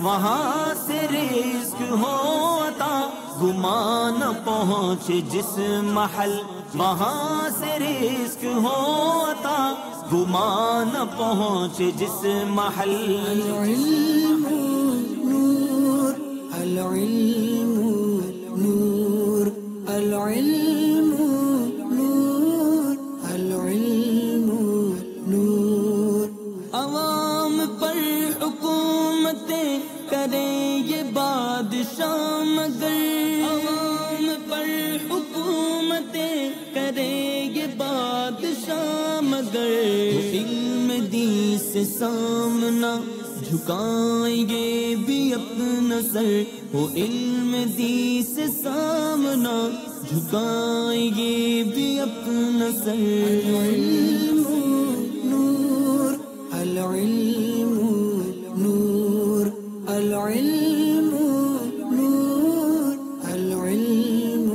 وہاں سے رزق ہو عطا، گمان نہ پہنچے جس محل، وہاں سے رزق ہو عطا، گمان نہ پہنچے جس محل۔ العلم نور، العلم نور، العلم نور، العلم نور۔ عوام پر حکومتیں کریں یہ بادشاہ مگر، عوام پر حکومتیں کریں یہ بادشاہ مگر، علم دین سے سامنا جھکائیں گے بھی اپنا سر، وہ علم دین سے سامنا جھکائیں گے بھی اپنا سر۔ العلم نور، العلم نور، العلم نور، العلم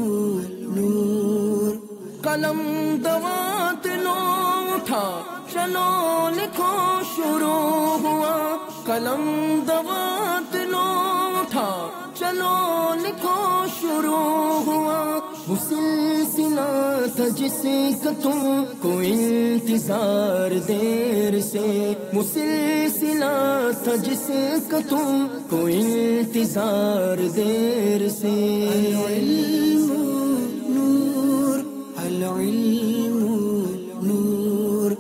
نور۔ قلم دوات لو اٹھا چلو لکھو شروع ہوا، قلم دوات لو اٹھا چلو لکھو شروع ہوا، وہ سلسلہ تھا جس کا تم کو انتظار دیر سے، وہ سلسلہ تھا جس کا تم کو انتظار دیر سے۔ العلم نور، العلم نور،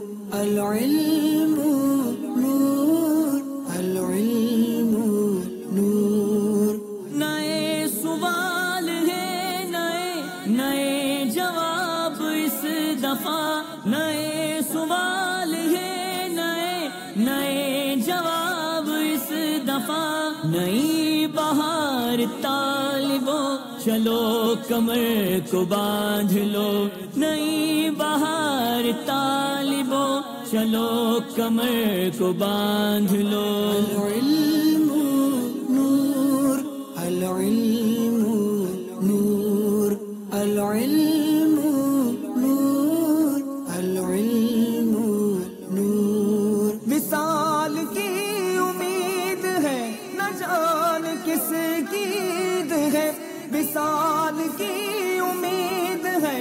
العلم نور، العلم نور۔ نئے سوال ہے نئے جواب اس دفعہ، نئے سوال ہے نئے جواب اس دفعہ، نئی بہار طالبوں چلو کمر کو باندھ لو، نئی بہار طالبوں چلو کمر کو باندھ لو۔ العلم نور، العلم نور، العلم نور، العلم نور۔ وصال کی امید ہے نہ جان کس کی عید ہے، وصال کی امید ہے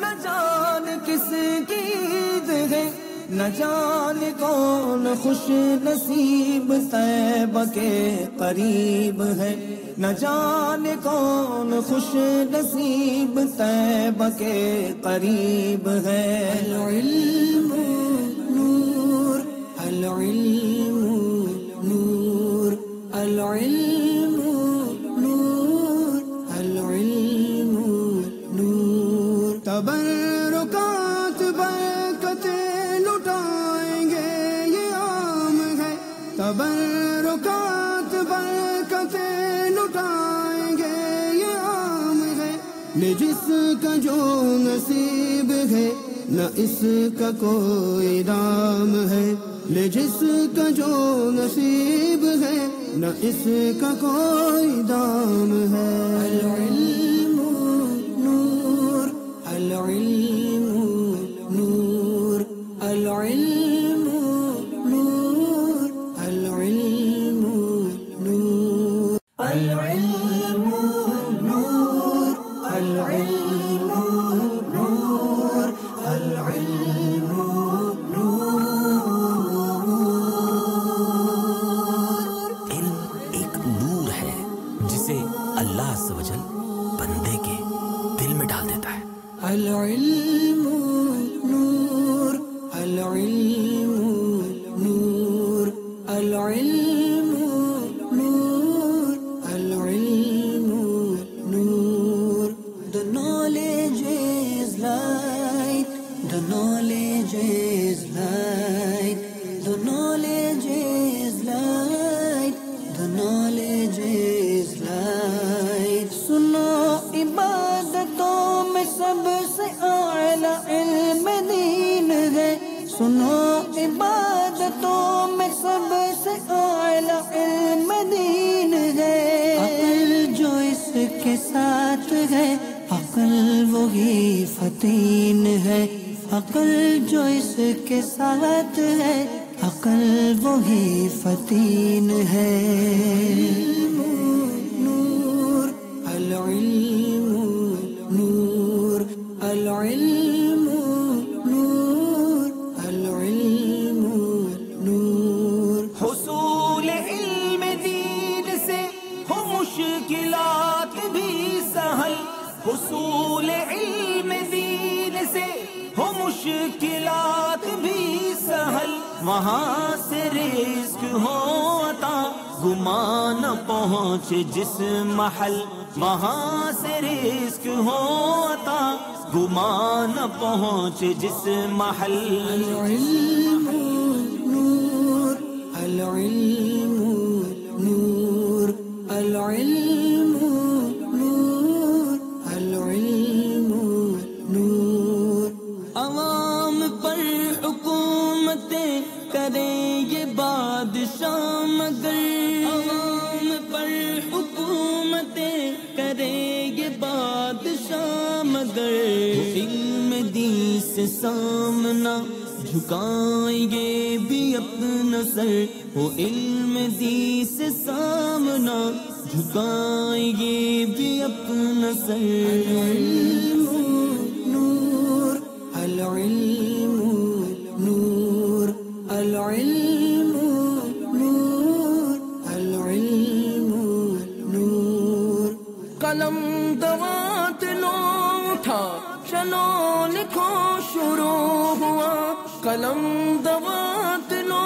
نہ جان کس کی عید ہے، نہ جانے کون خوش نصیب طیبہ کے قریب ہے، نہ جانے کون خوش نصیب طیبہ کے قریب ہے۔ العلم نور، العلم نور، العلم نور، العلم نور۔ تبرکات برکتیں لٹائیں گے یہ عام ہے، تبرکات برکتیں لٹائیں گے یہ عام ہے، نہ جس کا جو نصیب ہے نہ اس کا کوئی دام ہے، نہ جس کا جو نصیب ہے نہ اس کا کوئی دام ہے۔ العلم نور، العلم نور، العلم نور، العلم نور۔ العلم نور، العلم نور، العلم نور۔ علم ایک نور ہے جسے اللہ عز و جل بندے کے دل میں ڈال دیتا ہے۔ العلم نور، العلم نور، العلم نور، العلم نور۔ The knowledge is light, the knowledge is light, the knowledge is light, the knowledge is light۔ سنو عبادتوں میں سب سے اعلیٰ علم دین ہے، سنو عبادتوں میں سب سے اعلیٰ علم دین ہے۔ عقل جو اس کے ساتھ ہے عقل وہی فتین ہے، عقل جو اس کے ساتھ ہے عقل وہی فتین ہے. نور العلم نور العلم نور العلم نور. حصول علم دین سے ہو مشکلات بھی سہل. حصول علم دین سے ہو مشکلات بھی سہل. وہاں سے رزق ہو عطا گمان نہ پہنچے جس محل. وہاں سے رزق ہو عطا گمان نہ پہنچے جس محل. العلم نور العلم نور العلم نور العلم نور. عوام پر حکومتیں کریں یہ بادشاہ مگر. عوام پر حکومتیں کریں یہ بادشاہ مگر. علم دین سے سامنا جھکائیں گے بھی اپنا سر. وہ علم دین سے سامنا جھکائیں گے بھی اپنا سر. العلم نور العلم نور العلم نور العلم نور. قلم دوات لو اٹھا چلو لکھو شروع ہوا. قلم دوات لو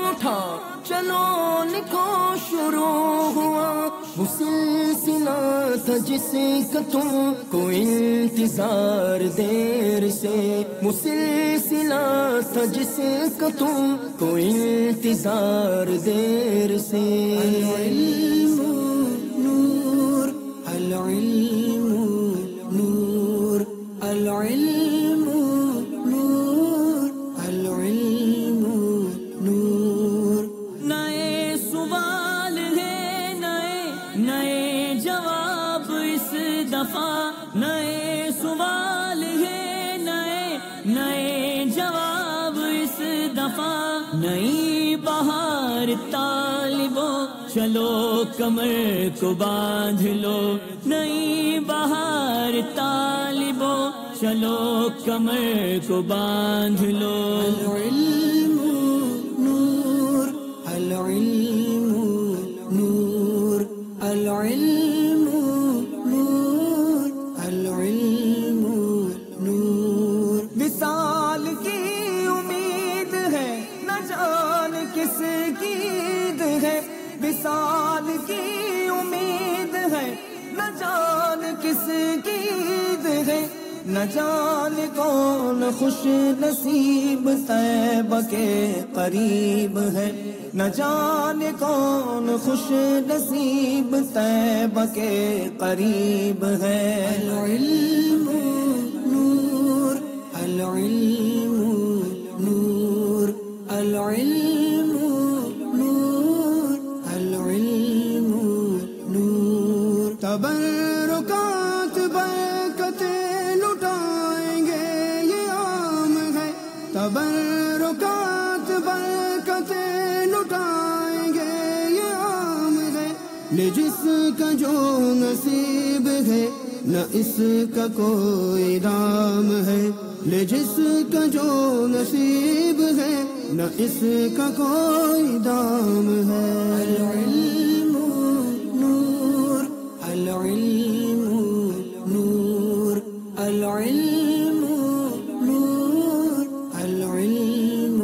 اٹھا چلو لکھو شروع ہوا. وہ سلسلہ تھا جس کا تم کو انتظار دیر سے. وہ سلسلہ تھا جس کا تم کو انتظار دیر سے. العلم نور العلم نور العلم نور العلم نور. نئے سوال ہے نئے جواب اس دفعہ. نئے سوال ہے نئے جواب اس دفعہ. نئی بہار طالبو چلو کمر کو باندھ لو. نئی بہار طالبو چلو کمر کو باندھ لو. العلم نور العلم نور العلم نور العلم نور. وصال کی امید ہے نہ جان کس کی عید ہے. وصال کی امید ہے نہ جان کس کی عید ہے. نہ جانے کون خوش نصیب طیبہ کے قریب ہے. نہ جانے کون خوش نصیب طیبہ کے قریب ہے. العلم نور العلم نور العلم نور العلم نور. تبرکات برکتیں لٹائیں گے یہ عام ہے. تبرکات برکتیں لٹائیں گے یہ عام ہے. لے جس کا جو نصیب ہے نہ اس کا کوئی دام ہے. لے جس کا جو نصیب ہے نہ اس کا کوئی دام ہے. العلم نور العلم نور العلم نور العلم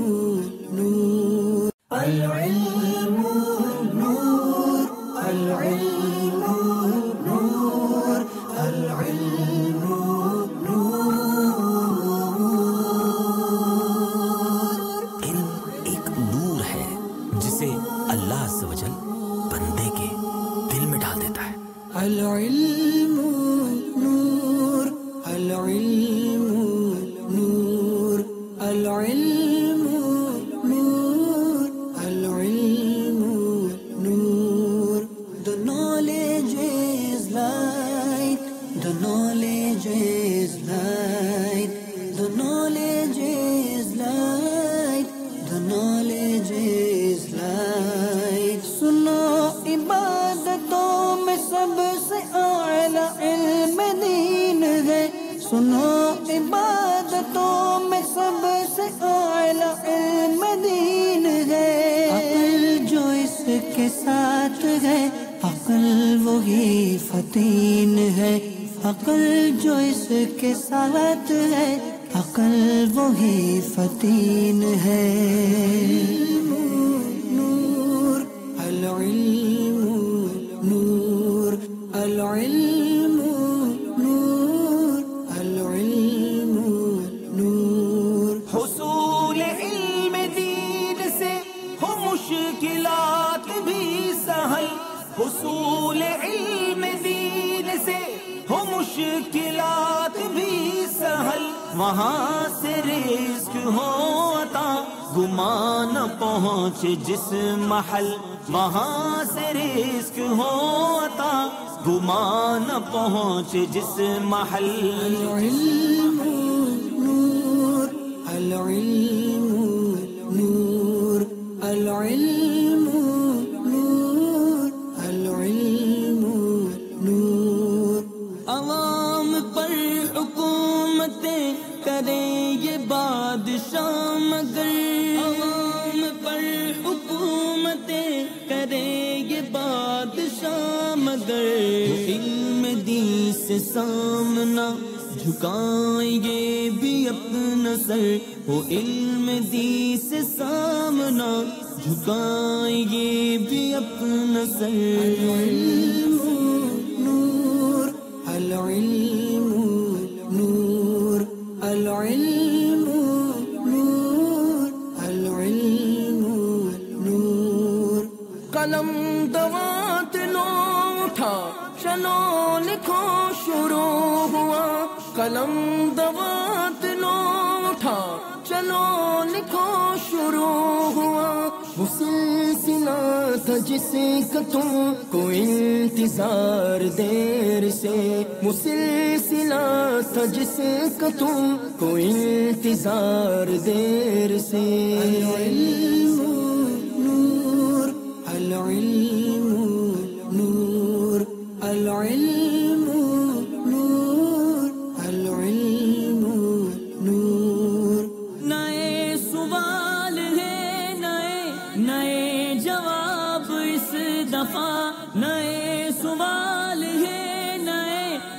نور العلم نور العلم نور العلم علم ایک نور ہے جسے اللہ عز و جل بندے کے دل میں ڈال دیتا ہے. العلم نور العلم نور العلم نور العلم نور. The knowledge is light. The knowledge is light. The knowledge is light. The knowledge سب سے اعلیٰ علم دین ہے، سنو عبادتوں میں سب سے اعلیٰ علم دین ہے، عقل جو اس کے ساتھ ہے عقل وہی فتین ہے، عقل جو اس کے ساتھ ہے عقل وہی فتین ہے۔ نور العلم نور العلم نور العلم نور۔ حصول علم دین سے ہو مشکلات بھی سہل، حصول علم دین سے ہو مشکلات بھی سہل، وہاں سے رزق ہو عطا گمان نہ پہنچے جس محل، وہاں سے رزق ہو عطا گمان نہ پہنچے جس محل۔ العلم نور العلم نور العلم نور العلم نور۔ عوام پر حکومتیں کرے یہ بادشاہ مگر، عوام پر حکومتیں کرے یہ بادشاہ مگر، علم دین سے سامنا جھکائیں گے بھی اپنا سر، وہ علم دین سے سامنا جھکائیں گے بھی اپنا سر۔ العلم نور العلم نور العلم نور العلم نور۔ قلم دوات لو اٹھا چلو لکھو شروع ہوا، قلم دوات لو اٹھا چلو لکھو شروع ہوا، وہ سلسلہ تھا جس کا تم کو انتظار دیر سے، وہ سلسلہ تھا جس کا تم کو انتظار دیر سے۔ العلم نور العلم نور العلم نور العلم نور۔ نئے سوال ہے نئے جواب اس دفعہ، نئے سوال ہے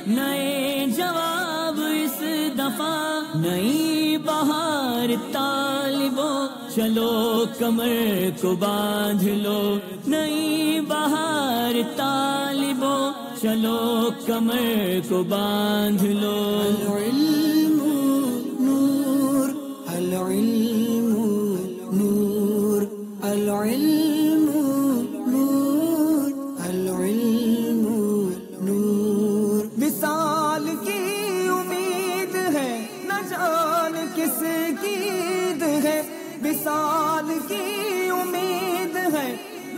نئے جواب اس دفعہ، نئی بہار طالبو چلو کمر کو باندھ لو، نئی بہار طالبو چلو کمر کو باندھ لو۔ العلم نور العلم نور العلم نور العلم نور۔ وصال کی امید ہے نہ جان کس کی عید ہے، وصال کی امید ہے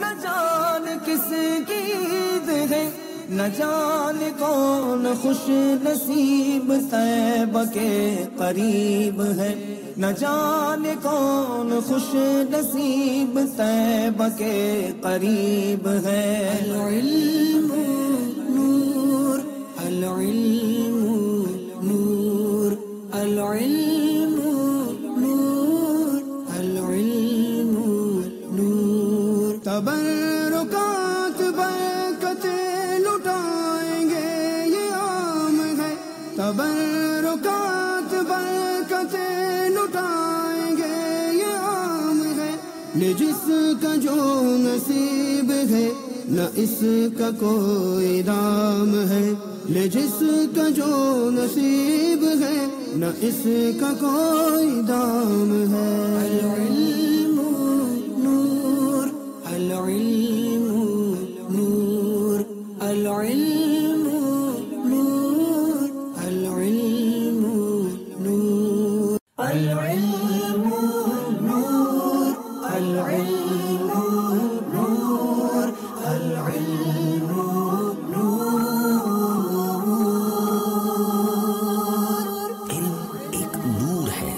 نہ جان کس کی عید ہے، نہ جان کون خوش نصیب طیبہ کے قریب ہے، نہ جان کون خوش نصیب طیبہ کے قریب ہے۔ العلم نور العلم نور العلم نور العلم نور۔ تبرکات برکتیں لٹائیں گے یہ عام ہے، تبرکات برکتیں لٹائیں گے یہ عام ہے، نہ جس کا جو نصیب ہے نہ اس کا کوئی دام ہے، نہ جس کا جو نصیب ہے نہ اس کا کوئی دام ہے۔ العلم نور العلم نور العلم نور العلم نور العلم نور العلم نور العلم علم ایک نور ہے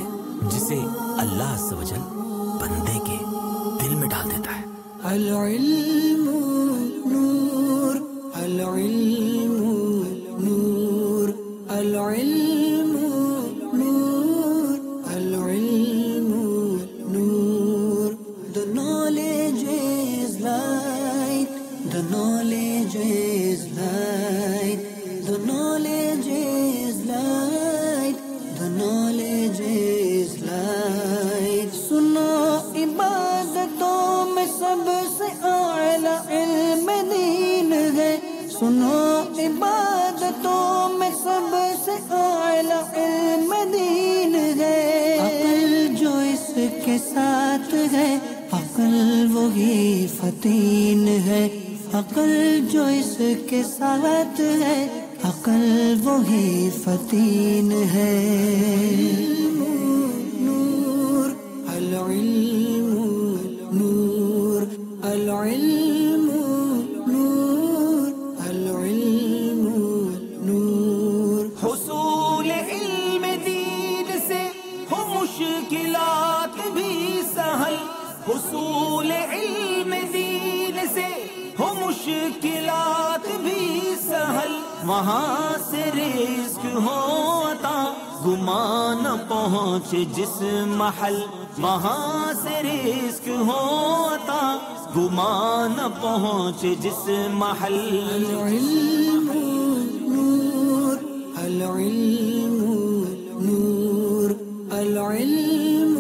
جسے اللہ عز و جل بندے کے دل میں ڈال دیتا ہے۔ العلم نور العلم The knowledge is light. The knowledge is light. The knowledge is light. سنو عبادتوں میں سب سے اعلیٰ علم دین ہے. سنو عبادتوں میں سب سے اعلیٰ علم دین ہے. عقل جو اس کے ساتھ ہے عقل وہی فتین ہے. عقل جو اس کے ساتھ ہے عقل وہی فتین ہے. نور العلم نور العلم نور العلم نور. حصول علم دین سے ہو مشکلات بھی سہل. حصول علم دین سے ہو مشکلات بھی سہل. وہاں سے رزق ہو عطا گمان نہ پہنچے جس محل. وہاں سے رزق ہو عطا گمان نہ پہنچے جس محل. العلم نور العلم نور العلم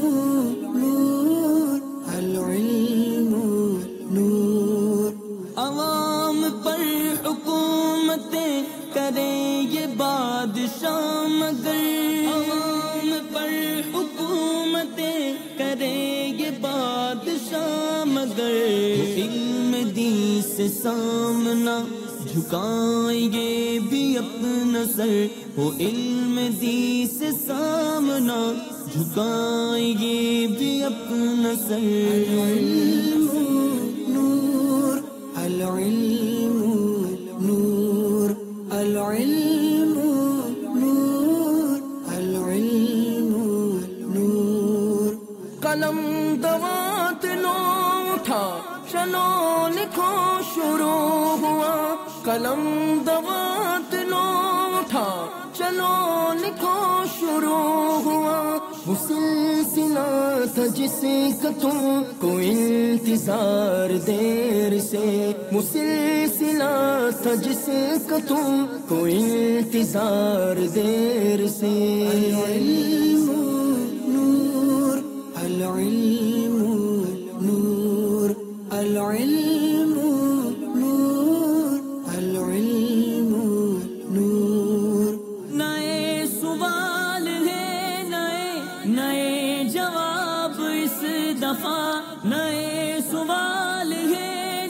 نور العلم نور. عوام پر حکومتیں کریں یہ بادشاہ مگر. عوام پر حکومتیں کریں یہ بادشاہ مگر. علم دین سے سامنا جھکائیں گے بھی اپنا سر. وہ علم دین سے سامنا جھکائیں گے بھی اپنا سر. العلم نور العلم نور العلم نور العلم نور. قلم دوات لو اٹھا چلو لکھو شروع ہوا. قلم دوات لو اٹھا چلو لکھو شروع ہوا. وہ سلسلہ تھا جس کا تم کو انتظار دیر سے. وہ سلسلہ تھا جس کا تم کو انتظار دیر سے. العلم نور العلم نور العلم نور العلم نور. نئے سوال ہے نئے جواب اس دفعہ. نئے سوال ہے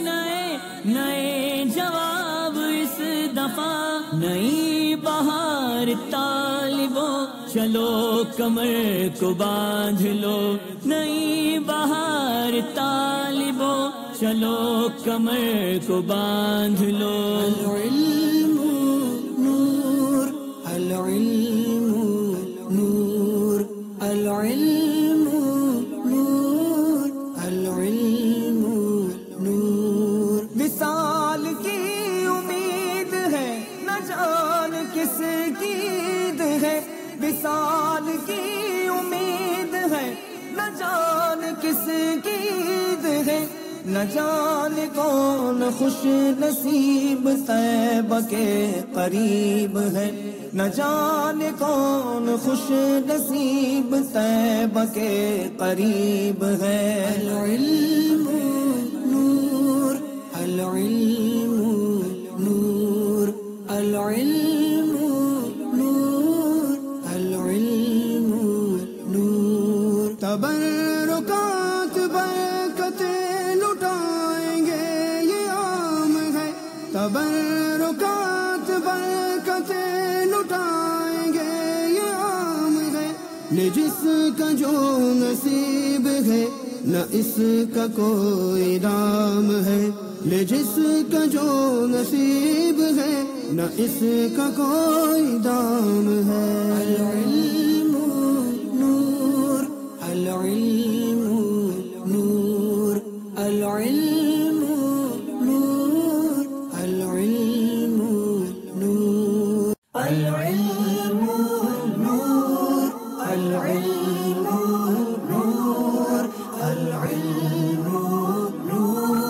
نئے جواب اس دفعہ. نئی بہار طالبو چلو کمر کو باندھ لو. نئی بہار طالبو چلو کمر کو باندھ لو. العلم نور العلم نور العلم نور العلم نور. وصال کی امید ہے نہ جان کس کی عید ہے. وصال کی امید ہے نہ جان کس کی عید ہے. نہ جانے کون خوش نصیب طیبہ کے قریب ہے. نہ جانے کون خوش نصیب طیبہ کے قریب ہے. العلم نور العلم نور العلم نور العلم نور. تبرکات برکتیں لٹائیں گے یہ عام ہے. تبرکات برکتیں لٹائیں گے یہ عام ہے. نہ جس کا جو نصیب ہے نہ اس کا کوئی دام ہے. نہ جس کا جو نصیب ہے نہ اس کا کوئی دام ہے. العلم نور العلم نور العلم نور العلم نور العلم نور العلم نور العلم نور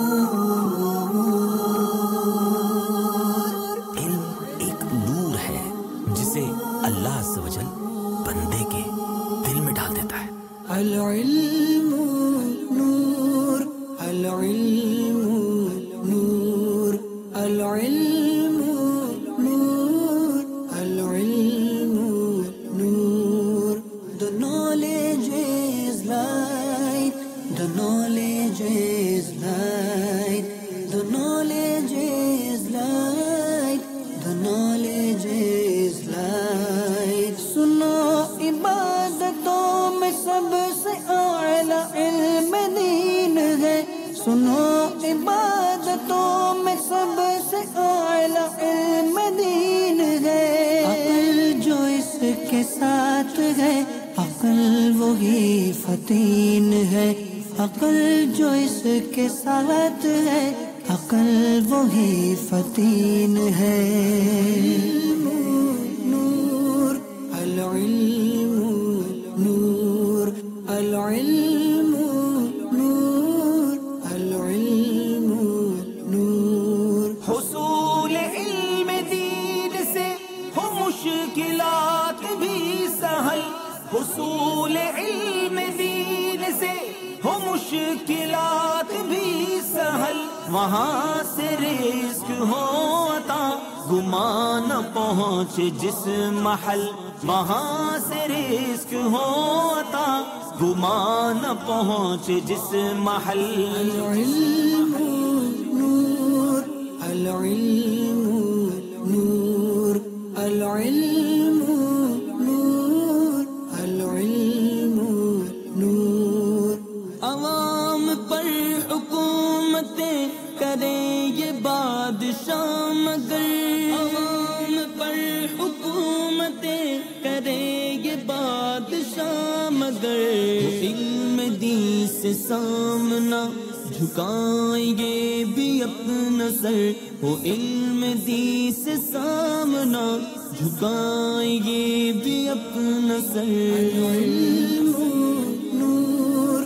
کے ساتھ ہے، عقل وہی فتین ہے، عقل جو اس کے ساتھ ہے، عقل وہی فتین ہے۔ نور العلم نور العلم نور العلم نور۔ حصول علم دین سے ہو مشکلات بھی سہل، حصول علم دین سے ہو مشکلات بھی سہل، وہاں سے رزق ہو عطا گمان پہنچے جس محل، وہاں سے رزق ہو عطا گمان پہنچے جس محل۔ العلم نور العلم نور العلم نور العلم نور۔ عوام پر حکومتیں کرے یہ بادشاہ مگر، عوام پر حکومتیں کرے یہ بادشاہ مگر، علم دین سے سامنا جھکائیں گے بھی اپنا سر، وہ علم دین سے سامنا جھکائیں گے بھی اپنا سر۔ العلم نور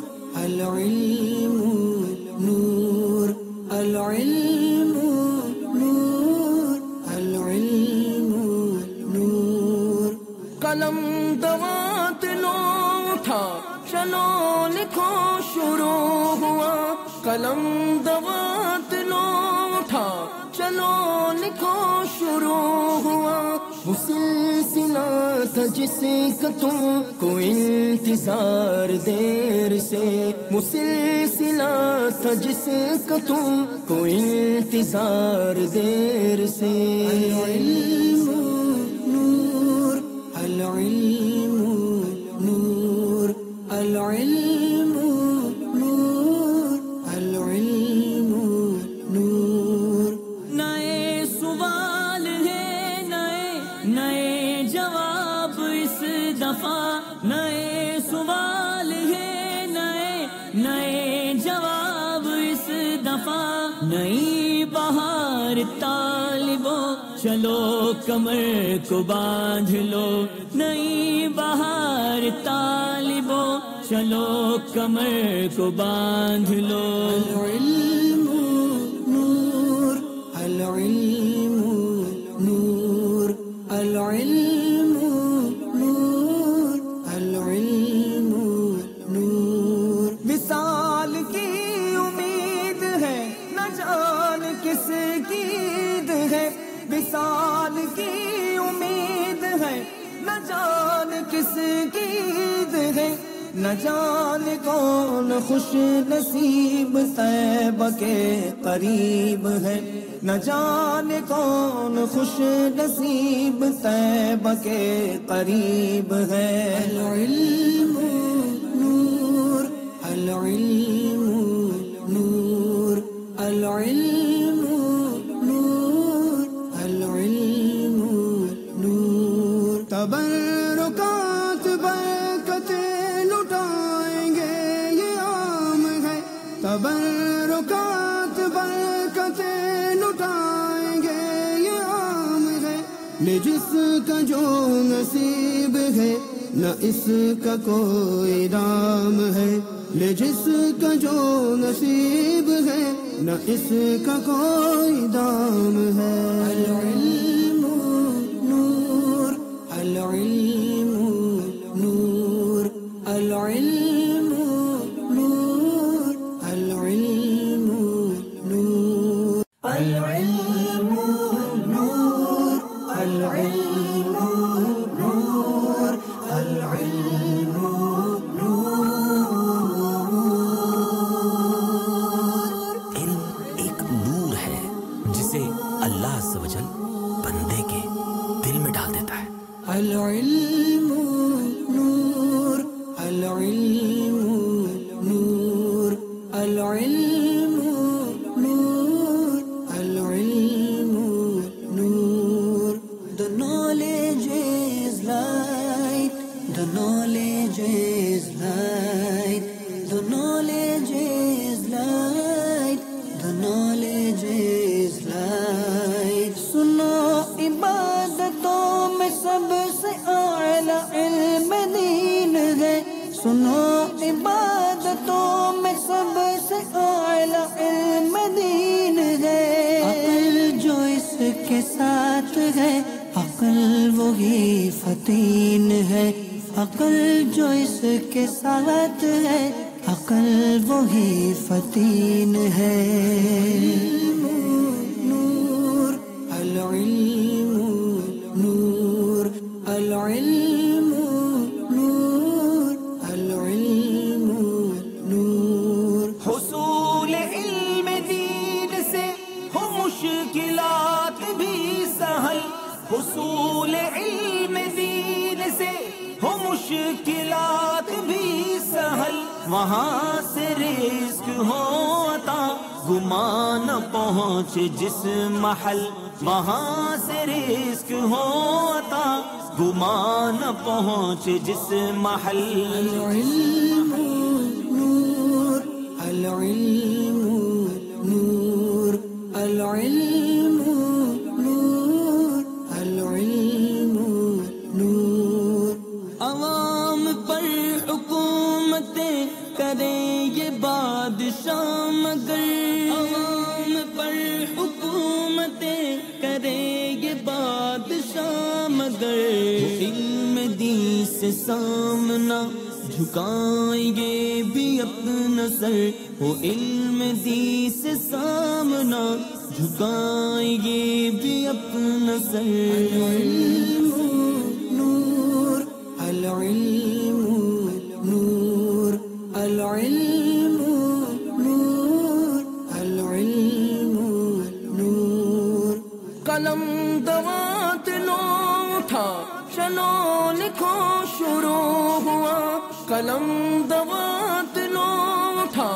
العلم نور العلم نور العلم نور۔ قلم دوات لو اٹھا چلو لکھو شروع ہوا، قلم دوات لو اٹھا چلو لکھو شروع ہوا، وہ سلسلہ تھا جس کا تم کو انتظار دیر سے، وہ سلسلہ تھا جس کا تم کو انتظار دیر سے۔ العلم نور العلم نور العلم نور العلم نور۔ نئے سوال ہے نئے جواب اس دفعہ، نئے سوال ہے نئے جواب اس دفعہ، نئی بہار طالبو چلو کمر کو باندھ لو، نئی بہار طالبو چلو کمر کو باندھ لو۔ العلم نور العلم نور العلم نور العلم نور۔ وصال کی امید ہے نہ جان کس کی عید ہے، وصال کی امید ہے نہ جان کس کی عید ہے، نہ جانے کون خوش نصیب طیبہ کے قریب ہے، نہ جانے کون خوش نصیب طیبہ کے قریب ہے۔ العلم نور العلم نور العلم نور العلم نور۔ تبرکات برکتیں لٹائیں گے یہ عام ہے، تبرکات برکتیں لٹائیں گے یہ عام ہے، لے جس کا جو نصیب ہے نہ اس کا کوئی دام ہے، لے جس کا جو نصیب ہے نہ اس کا کوئی دام ہے۔ العلم نور العلم نور العلم نور العلم نور العلم نور العلم نور العلم علم ایک نور ہے جسے اللہ عز و جل بندے کے دل میں ڈال دیتا ہے۔ العلم نور العلم نور العلم نور العلم نور۔ The knowledge is light. کے ساتھ ہے، عقل وہی فتین ہے، عقل جو اس کے ساتھ ہے، عقل وہی فتین ہے۔ نور العلم نور العلم نور العلم نور۔ حصول علم دین سے ہو مشکلات بھی سہل، حصول علم دین سے ہو مشکلات بھی سہل، وہاں سے رزق ہو عطا گمان نہ پہنچے جس محل، وہاں سے رزق ہو عطا گمان نہ پہنچے جس محل۔ العلم نور العلم نور العلم نور العلم نور۔ عوام پر حکومتیں کرے یہ بادشاہ مگر، عوام پر حکومتیں کرے یہ بادشاہ مگر، علم دین سے سامنا جھکائیں گے بھی اپنا سر، وہ علم دین سے سامنا جھکائیں گے بھی اپنا سر۔ العلم نور العلم نور العلم نور العلم نور۔ قلم دوات لو اٹھا چلو لکھو شروع ہوا، قلم دوات لو اٹھا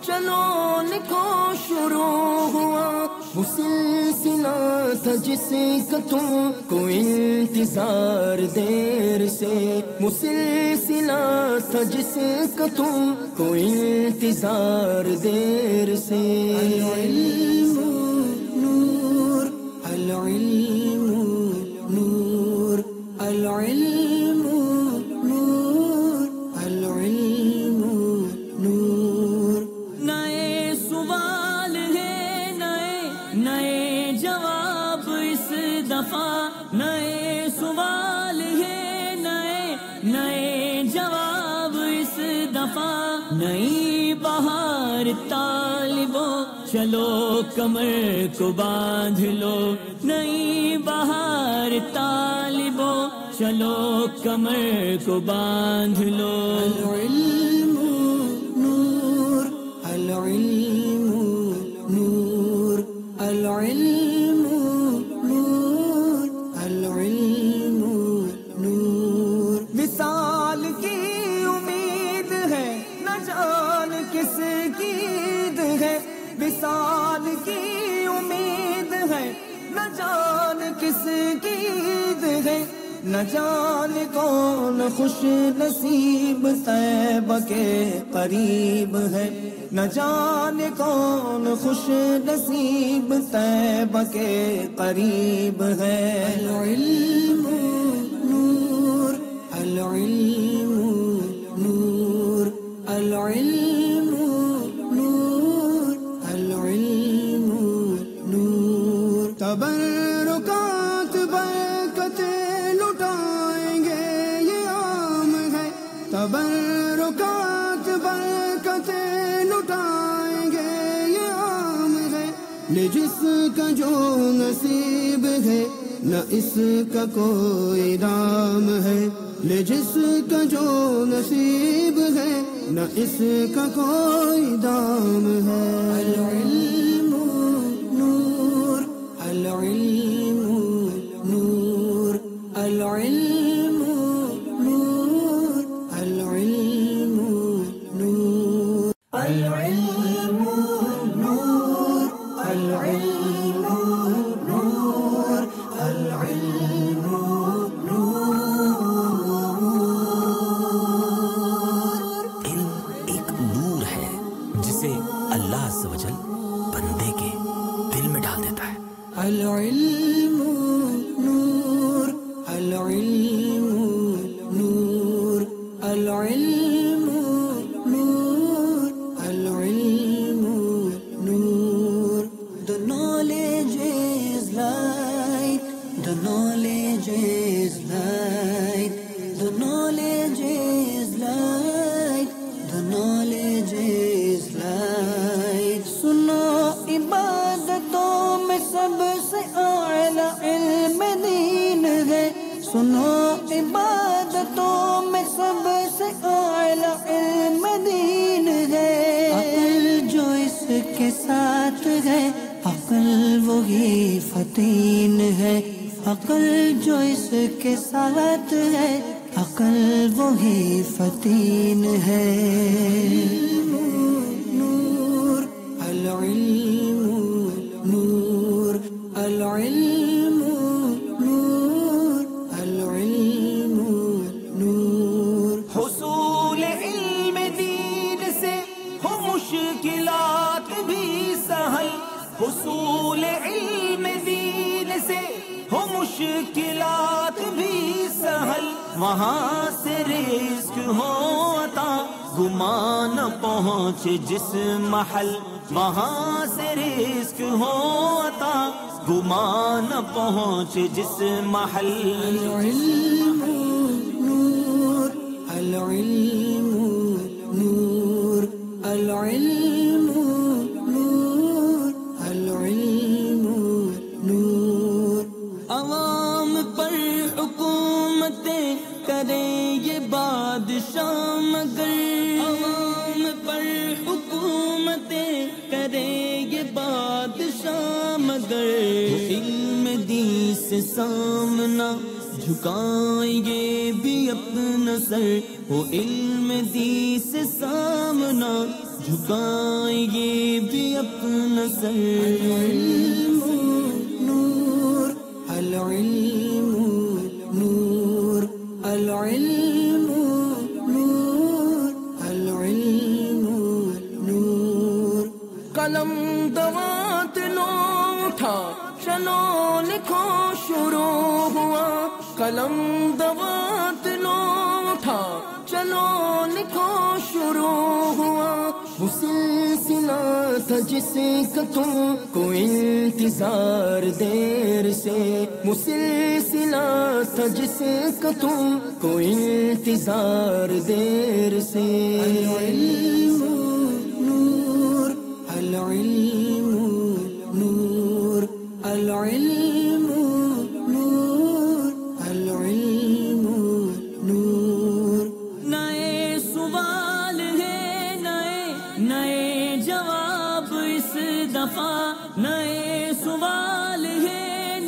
چلو لکھو شروع ہوا، وہ سلسلہ تھا جس کا تم کو انتظار دیر سے، وہ سلسلہ تھا جس کا تم کو انتظار دیر سے۔ العلم نور العلم نور العلم نور العلم نور۔ نئے سوال ہے نئے جواب اس دفعہ، نئے سوال ہے نئے جواب اس دفعہ، نئی بہار طالبوں چلو کمر کو باندھ لو، نئی بہار طالبوں چلو کمر کو باندھ لو۔ العلم نور العلم نور العلم نور العلم نور۔ وصال کی امید ہے نہ جان کس کی عید ہے، وصال کی امید ہے نہ جان کس کی عید ہے، نہ جان کون خوش نصیب طیبہ کے قریب ہے، نہ جان کون خوش نصیب طیبہ کے قریب ہے۔ العلم نور العلم نور العلم نور العلم نور۔ تبرکات برکتیں لٹائیں گے یہ عام ہے، تبرکات برکتیں لٹائیں گے یہ عام ہے، لے جس کا جو نصیب ہے نہ اس کا کوئی دام ہے، لے جس کا جو نصیب ہے نہ اس کا کوئی دام ہے۔ العلم نور العلم نور العلم نور العلم نور العلم نور العلم نور العلم علم ایک نور ہے جسے اللہ عز و جل بندے کے دل میں ڈال دیتا ہے۔ العلم نور العلم نور العلم نور العلم نور۔ The knowledge is light The knowledge is light, the knowledge is light, the knowledge is light. سنو عبادتوں میں سب سے اعلیٰ علم دین ہے. سنو عبادتوں میں سب سے اعلیٰ علم دین ہے. عقل جو اس کے ساتھ ہے عقل وہی فتین ہے. عقل جو اس کے ساتھ ہے عقل وہی فتین ہے. نور العلم نور العلم نور العلم نور. حصول علم دین سے ہو مشکلات بھی سہل. حصول علم دین سے ہو مشکلات بھی سہل. وہاں سے رزق ہو عطا گمان پہنچے جس محل. وہاں سے رزق ہو عطا گمان پہنچے جس محل. العلم نور العلم نور العلم نور العلم نور. عوام پر حکومتیں کرے یہ بادشاہ مگر. عوام پر حکومتیں کرے یہ بادشاہ مگر. علم دین سے سامنا جھکائیں گے بھی اپنا سر. وہ علم دین سے سامنا جھکائیں گے بھی اپنا سر. العلم نور العلم نور العلم نور العلم نور. قلم دوات لو اٹھا چلو لکھو شروع ہوا. قلم دوات لو اٹھا چلو لکھو شروع ہوا. وہ سلسلہ تھا جس کا تم کو انتظار دیر سے. وہ سلسلہ تھا جس کا تم کو انتظار دیر سے. العلم نور العلم نور العلم نور العلم نور. نئے سوال ہے نئے جواب اس دفعہ. نئے سوال ہے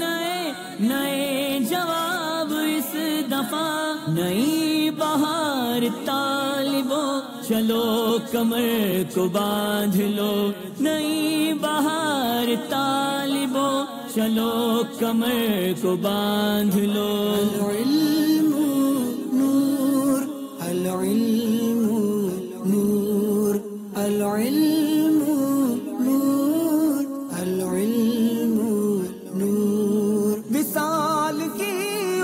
نئے جواب اس دفعہ. نئی بہار طالبو چلو کمر کو باندھ لو. نئی بہار طالبو چلو کمر کو باندھ لو. العلم نور العلم نور العلم نور العلم نور. وصال کی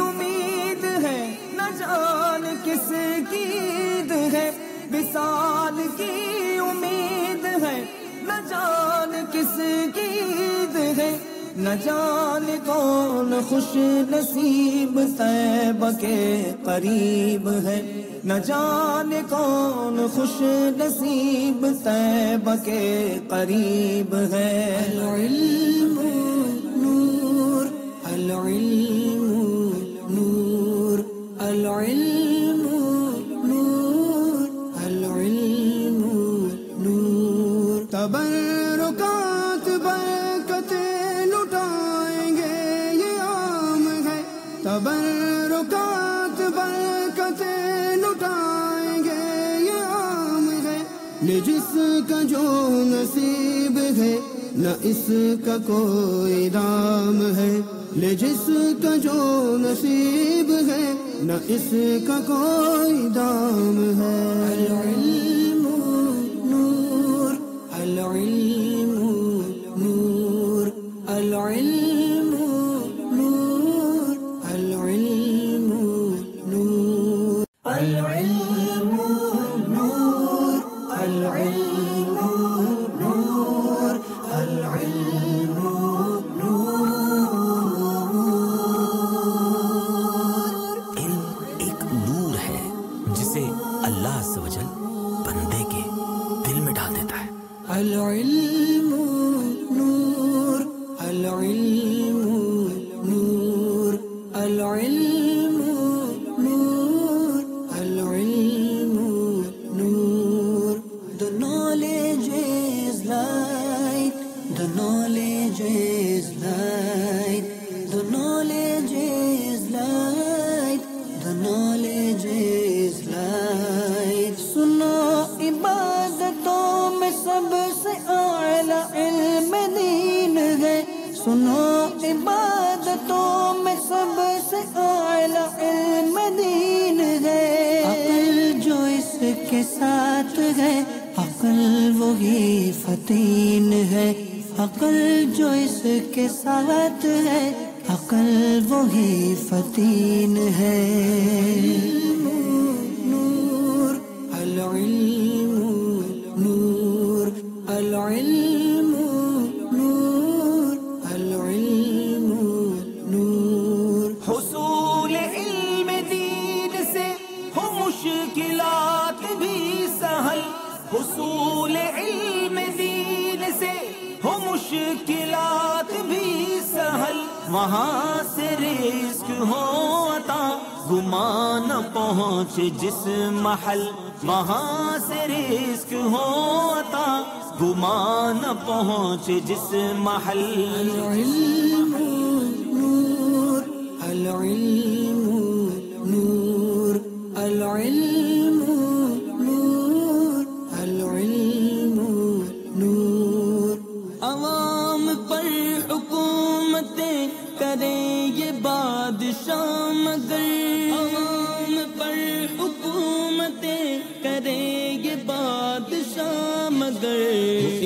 امید ہے نہ جان کس کی عید ہے. وصال کی امید ہے نہ جان کس کی عید ہے. نہ جانے کون خوش نصیب طیبہ کے قریب ہے. نہ جانے کون خوش نصیب طیبہ کے قریب ہے. العلم نور العلم نور العلم نور العلم نور. تبرکات برکتیں لٹائیں گے یہ عام ہے. تبرکات برکتیں لٹائیں گے یہ عام ہے. جس کا جو نصیب ہے نہ اس کا کوئی دام ہے. جس کا جو نصیب ہے نہ اس کا کوئی دام ہے. العلم نور العلم نور العلم نور العلم نور العلم نور العلم نور العلم نور. عبادتوں میں سب سے اعلیٰ علم دین ہے. عقل جو اس کے ساتھ ہے عقل وہی فتین ہے. عقل جو اس کے ساتھ ہے عقل وہی فتین ہے. نور العلم نور العلم نور العلم نور. حصول علم دین سے ہو مشکلات بھی سہل. حصول علم دین سے ہو مشکلات بھی سہل. وہاں سے رزق ہو عطا گمان نہ پہنچے جس محل. وہاں سے رزق ہو عطا گمان نہ پہنچے جس محل. العلم نور العلم نور العلم نور العلم نور. عوام پر حکومتیں کرے یہ بادشاہ مگر. عوام پر حکومتیں کرے یہ بادشاہ مگر.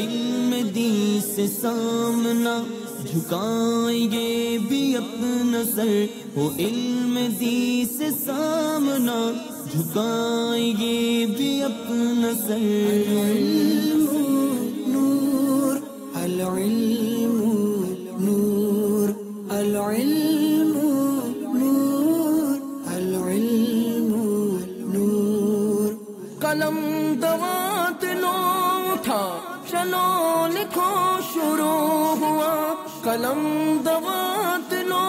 علم دین سے سامنا جھکائیں گے بھی اپنا سر. وہ علم دین سے سامنا جھکائیں گے بھی اپنا سر. العلم نور العلم نور العلم نور العلم نور. قلم دوات لو اٹھا چلو لکھو شروع ہوا. قلم دوات لو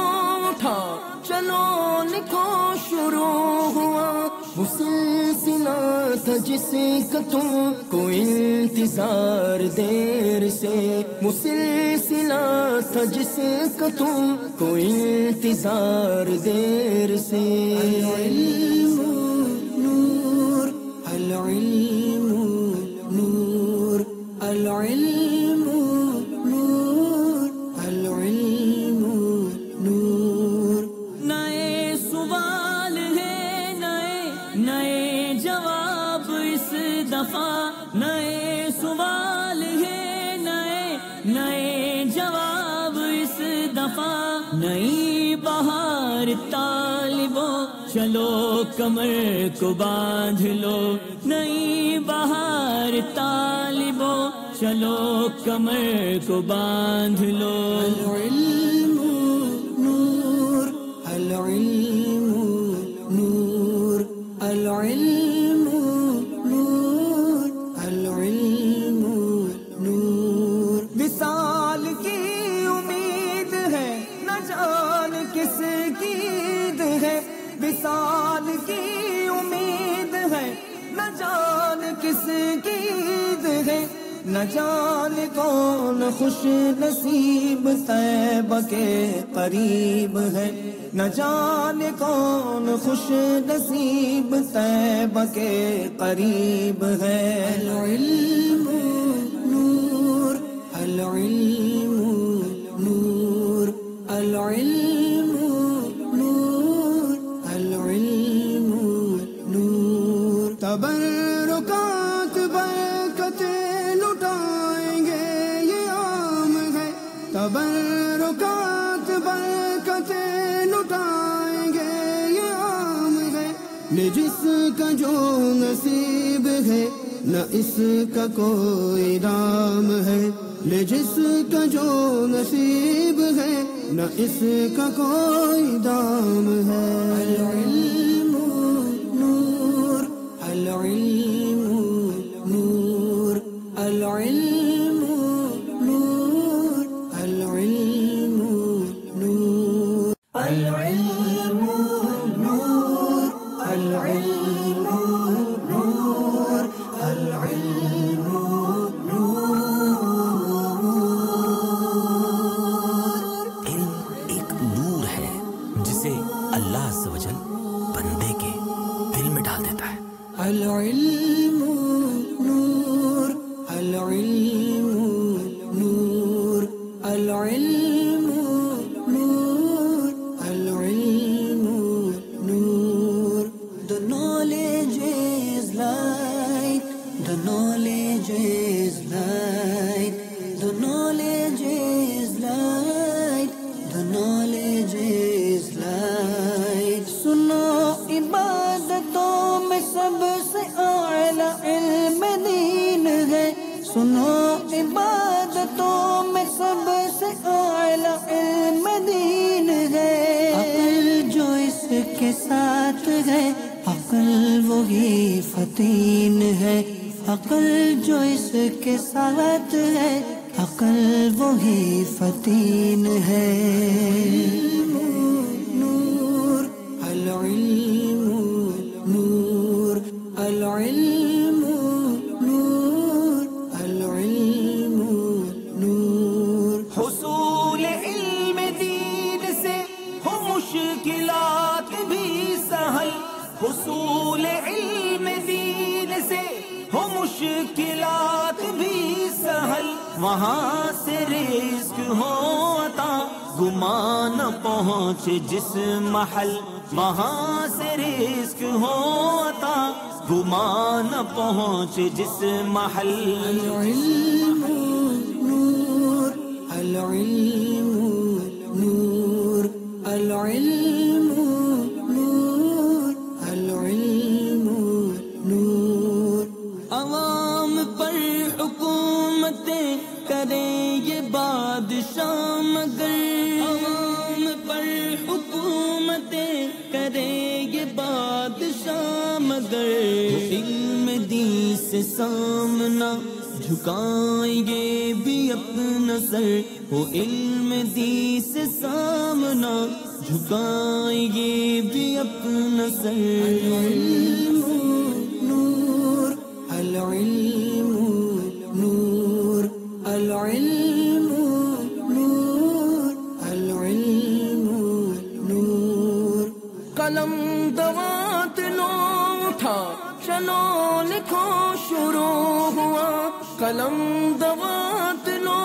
اٹھا چلو لکھو شروع ہوا. وہ سلسلہ تھا جس کا تم کو انتظار دیر سے. وہ سلسلہ تھا جس کا تم کو انتظار دیر سے. العلم نور العلم نور العلم نور العلم نور. نئے سوال ہے نئے جواب اس دفعہ. نئے سوال ہے نئے جواب اس دفعہ. نئی بہار طالبوں چلو کمر کو باندھ لو. نئی بہار طالبوں چلو کمر کو باندھ لو. العلم نور العلم نور العلم نور العلم نور. وصال کی امید ہے نہ جان کس کی عید ہے. وصال کی امید ہے نہ جان کس کی عید ہے. نہ جان کون خوش نصیب طیبہ کے قریب ہے. نہ جان کون خوش نصیب طیبہ کے قریب ہے. العلم نور العلم نور العلم نور العلم نور. تبرکات برکتیں لٹائیں گے یہ عام ہے. تبرکات برکتیں لٹائیں گے یہ عام ہے. نہ جس کا جو نصیب ہے نہ اس کا کوئی دام ہے. نہ جس کا جو نصیب ہے نہ اس کا کوئی دام ہے. العلم نور العلم نور العلم نور العلم نور العلم نور العلم نور العلم علم ایک نور ہے جسے اللہ عز و جل بندے کے دل میں ڈال دیتا ہے. العلم نور العلم نور العلم ساتھ ہے، عقل وہی فتین ہے، عقل جو اس کے ساتھ ہے، عقل وہی فتین ہے۔ نور العلم نور العلم نور العلم نور۔ حصول علم دین سے ہو مشکلات بھی سہل، حصول علم دین سے ہو مشکلات بھی سہل، وہاں سے رزق ہو عطا گمان نہ پہنچے جس محل، وہاں سے رزق ہو عطا گمان نہ پہنچے جس محل۔ العلم نور العلم نور العلم نور العلم نور۔ عوام پر حکومتیں کریں یہ بادشاہ مگر، عوام پر حکومتیں کریں یہ بادشاہ مگر، علم دین سے سامنا جھکائیں گے بھی اپنا سر، وہ علم دین سے سامنا جھکائیں گے بھی اپنا سر۔ العلم نور العلم نور العلم نور العلم نور۔ قلم دوات لو اٹھا چلو لکھو شروع ہوا، قلم دوات لو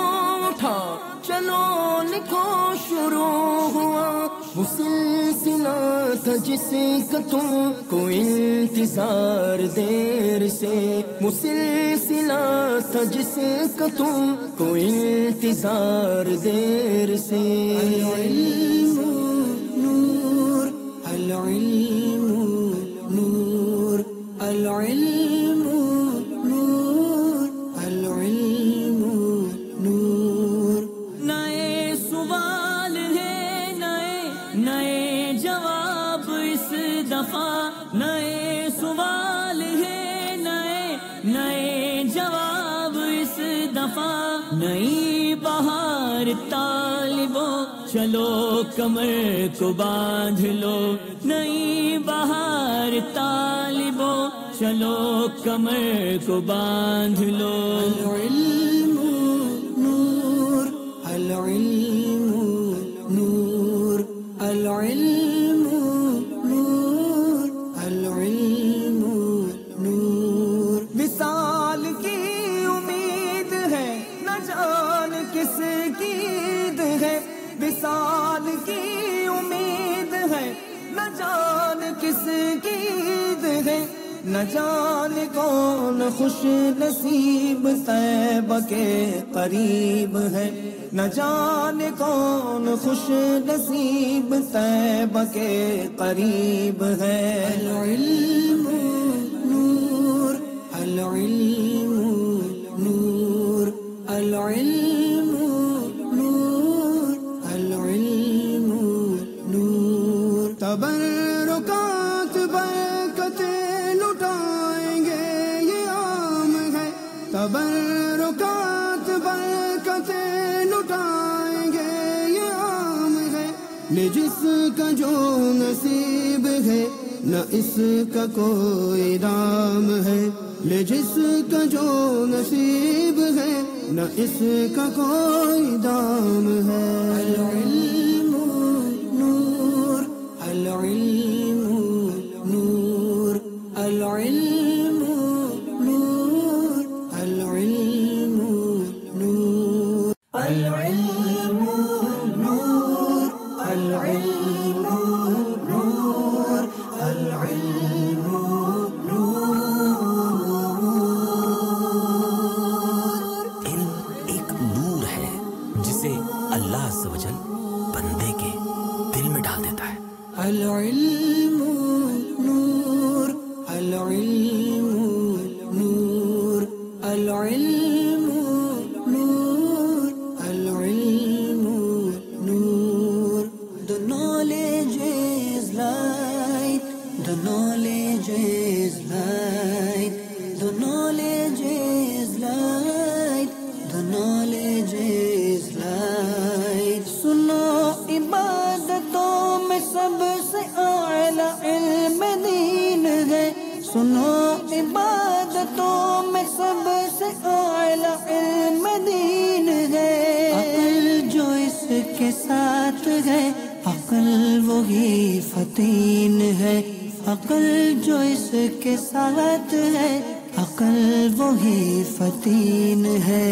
اٹھا چلو لکھو شروع ہوا، وہ سلسلہ تھا جس کا تم کو انتظار دیر سے، وہ سلسلہ تھا جس کا تم کو انتظار دیر سے۔ العلم نور العلم نور العلم نور العلم نور۔ نئے سوال ہے نئے جواب اس دفعہ، نئے سوال ہے نئے جواب اس دفعہ، نئی بہار طالبو چلو کمر کو باندھ لو، نئی بہار طالبو چلو کمر کو باندھ لو۔ العلم نور العلم نور العلم نور العلم نور۔ وصال کی امید ہے نہ جان کس کی عید ہے، وصال کی امید ہے نہ جان کس کی عید ہے، نہ جانے کون خوش نصیب طیبہ کے قریب ہے، نہ جانے کون خوش نصیب طیبہ کے قریب ہے۔ العلم نور العلم نور العلم نور العلم نور۔ تبرکات برکتیں لٹائیں گے یہ عام ہے، تبرکات برکتیں لٹائیں گے یہ عام ہے، لے جس کا جو نصیب ہے نہ اس کا کوئی دام ہے، لے جس کا جو نصیب ہے نہ اس کا کوئی دام ہے۔ العلم نور العلم نور العلم نور العلم نور العلم نور العلم نور العلم علم ایک نور ہے جسے اللہ عز و جل بندے کے دل میں ڈال دیتا ہے۔ العلم نور العلم نور العلم نور العلم نور۔ The knowledge is light عبادتوں میں سب سے اعلیٰ علم دین ہے، سنو عبادتوں میں سب سے اعلیٰ علم دین ہے، عقل جو اس کے ساتھ ہے عقل وہی فتین ہے، عقل جو اس کے ساتھ ہے عقل وہی فتین ہے۔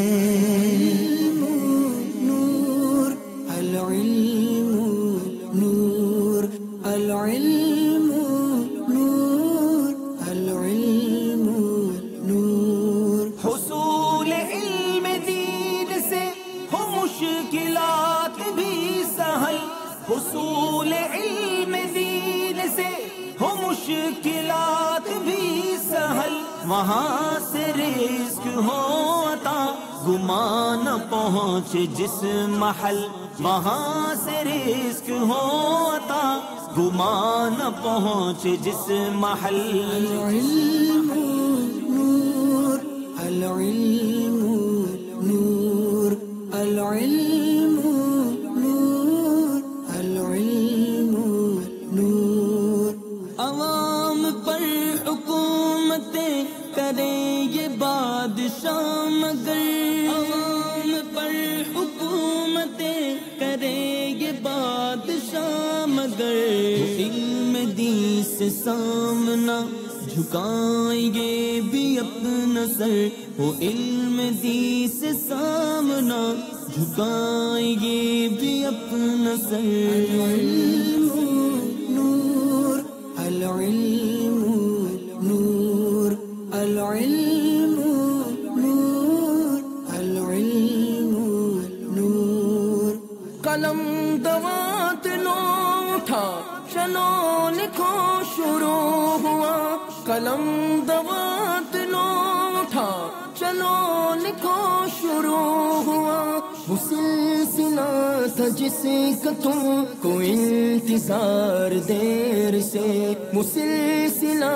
نور العلم نور العلم نور العلم نور، حصول علم دین سے ہو مشکلات بھی سہل، حصول علم دین سے ہو مشکلات بھی سہل، وہاں سے رزق ہو عطا گمان نہ پہنچے جس محل، وہاں سے رزق ہو عطا گمان نہ پہنچے جس محل۔ العلم نور العلم نور العلم نور العلم نور، عوام پر حکومتیں کرے یہ بادشاہ مگر، عوام پر حکومتیں کرے یہ بادشاہ مگر، علم دین سے سامنا جھکائیں گے بھی اپنا سر، وہ علم دین سے سامنا جھکائیں گے بھی اپنا سر۔ العلم نور العلم نور العلم نور العلم نور، قلم دوات لو اٹھا چلو لکھو شروع ہوا، قلم دوات لو اٹھا چلو لکھو شروع ہوا، وہ سلسلہ تھا جس کا تم کو انتظار دیر سے، وہ سلسلہ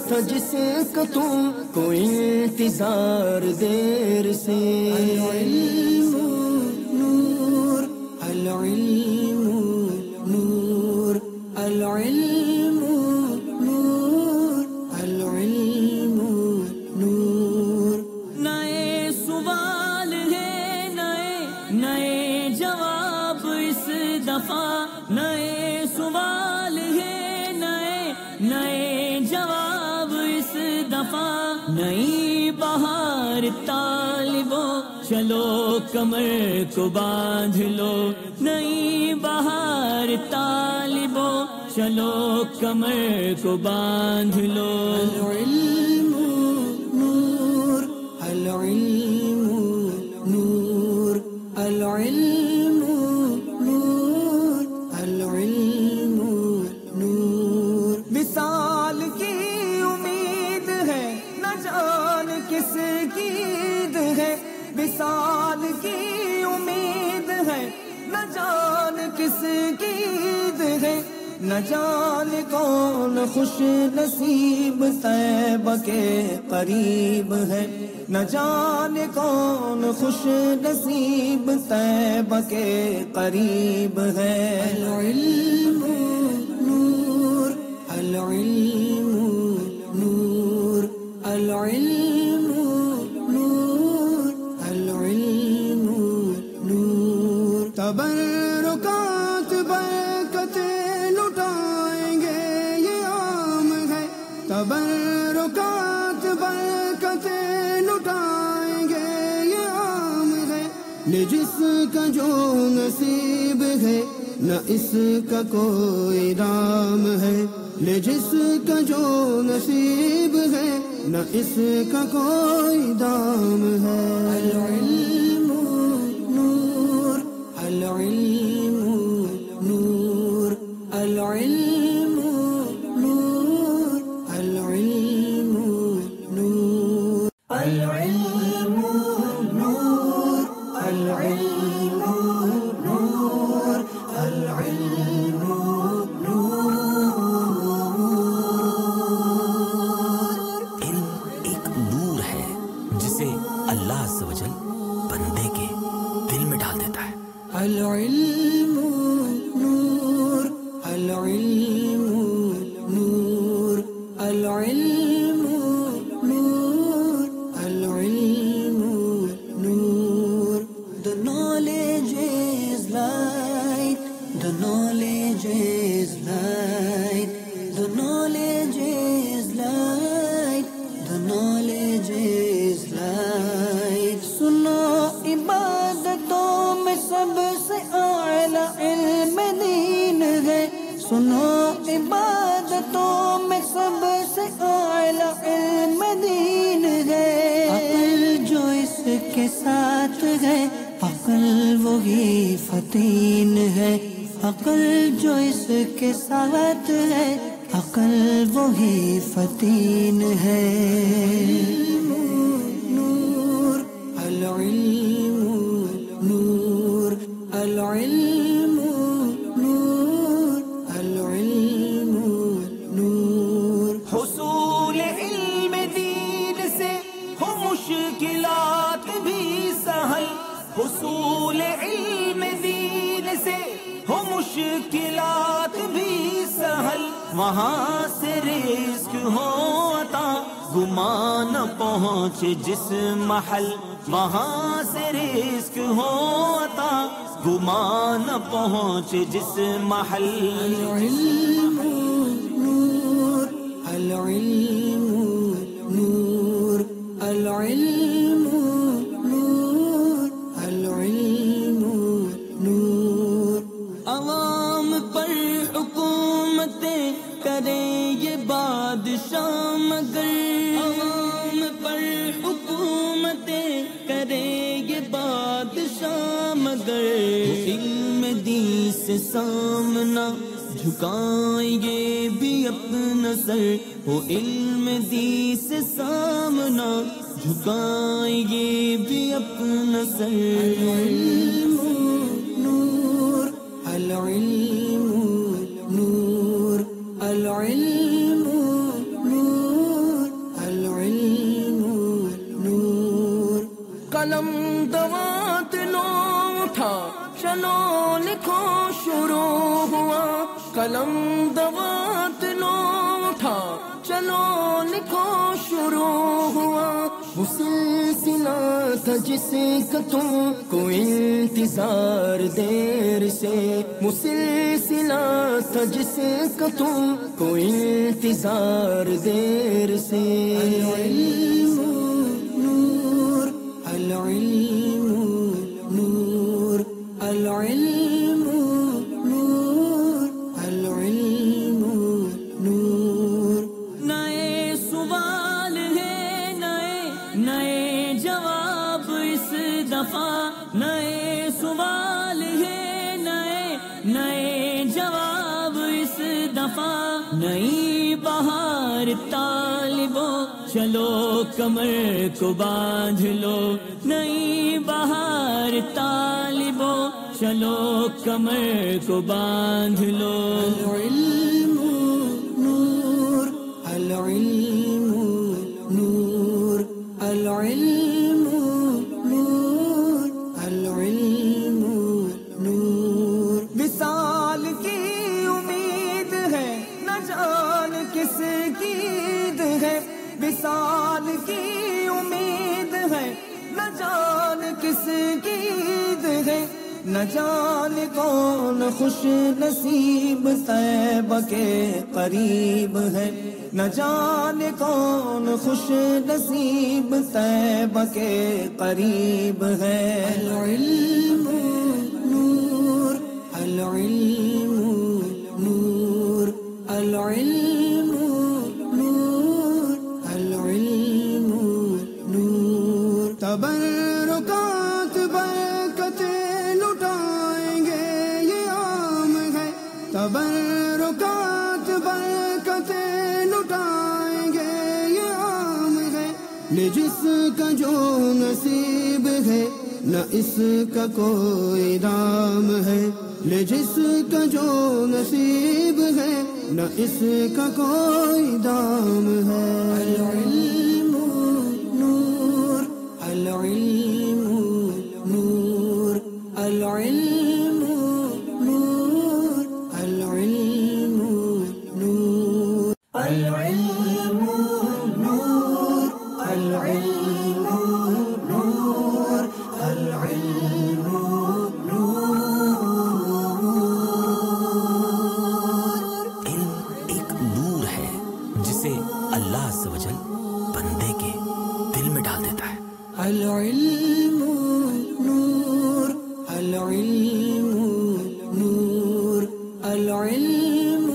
تھا جس کا تم کو انتظار دیر سے۔ العلم نور العلم نور العلم نور العلم نور، نئے سوال ہے نئے جواب اس دفعہ، نئے سوال ہے نئے جواب اس دفعہ، نئی بہار طالبو چلو کمر کو باندھ لو، نئی بہار طالبو چلو کمر کو باندھ لو۔ العلم نور العلم نور العلم نور العلم نور، وصال کی امید ہے نہ جان کس کی عید ہے، وصال کی امید ہے نہ جان کس کی عید ہے، نہ جانے کون خوش نصیب طیبہ کے قریب ہے، نہ جانے کون خوش نصیب طیبہ کے قریب ہے۔ العلم نور العلم نور العلم نور العلم نور، تبرکات برکتیں لٹائیں گے یہ عام ہے، تبرکات برکتیں لٹائیں گے یہ عام ہے، نہ جس کا جو نصیب ہے نہ اس کا کوئی دام ہے، نہ جس کا جو نصیب ہے نہ اس کا کوئی دام ہے۔ العلم نور العلم نور العلم نور العلم نور العلم نور العلم نور العلم نور۔ علم ایک نور ہے جسے اللہ عز و جل بندے کے دل میں ڈال دیتا ہے۔ العلم سنو عبادتوں میں سب سے اعلیٰ علم دین ہے، عقل جو اس کے ساتھ ہے عقل وہی فتین ہے، عقل جو اس کے ساتھ ہے عقل وہی فتین ہے۔ نور العلم نور العلم نور العلم نور۔ حصول علم دین سے ہو مشکلات بھی سہل، حصول علم دین سے ہو مشکلات بھی سہل، وہاں سے رزق ہو عطا گمان پہنچے جس محل، وہاں سے رزق ہو عطا گمان پہنچے جس محل۔ العلم نور العلم نور العلم نور العلم نور۔ عوام پر حکومتیں کریں یہ بادشاہ مگر، عوام پر حکومتیں کریں یہ بادشاہ مگر، علم دین سے سامنا جھکائیں گے بھی اپنا سر، وہ علم دین سے سامنا جھکائیں گے بھی اپنا سر۔ العلم نور العلم نور العلم نور العلم نور۔ قلم دوات لو اٹھا چلو لکھو شروع ہوا، قلم دوات لو اٹھا چلو لکھو شروع ہوا، وہ سلسلہ تھا جس کا تم کو انتظار دیر سے، وہ سلسلہ تھا جس کا تم کو انتظار دیر سے۔ العلم نور العلم نور العلم نور العلم نور۔ نئے سوال ہے نئے جواب اس دفعہ، نئے سوال ہے نئے جواب اس دفعہ، نئی بہار طالبو چلو کمر کو باندھ لو، نئی بہار طالبو چلو کمر کو باندھ لو۔ العلم نور العلم نور العلم نور العلم نور۔ وصال کی امید ہے نہ جان کس کی عید ہے، وصال کی امید ہے نہ جان کس کی عید ہے، نہ جانے کون خوش نصیب طیبہ کے قریب ہے، نہ جانے کون خوش نصیب طیبہ کے قریب ہے۔ العلم نور العلم نور العلم نور العلم نور۔ تبرکات برکتیں لٹائیں گے یہ عام ہے، تبرکات برکتیں لٹائیں گے یہ عام ہے، نہ جس کا جو نصیب ہے نہ اس کا کوئی دام ہے، نہ جس کا جو نصیب ہے نہ اس کا کوئی دام ہے۔ العلم نور العلم نور العلم نور العلم نور العلم نور العلم نور العلم نور۔ علم ایک نور ہے جسے اللہ عز و جل بندے کے دل میں ڈال دیتا ہے۔ العلم نور العلم نور العلم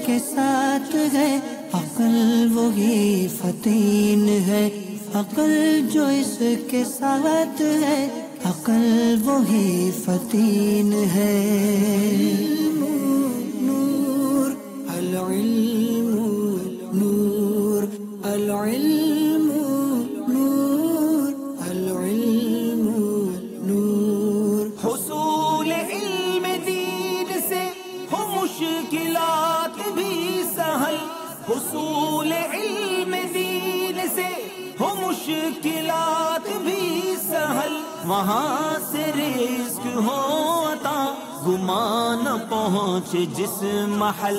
کے ساتھ ہے، عقل وہی فتین ہے، عقل جو اس کے ساتھ ہے، عقل وہی فتین ہے۔ نور العلم نور العلم نور العلم نور۔ حصول علم دین سے ہو مشکلات بھی سہل، حصول علم دین سے ہو مشکلات بھی سہل، وہاں سے رزق ہو عطا، گمان پہنچ جس محل۔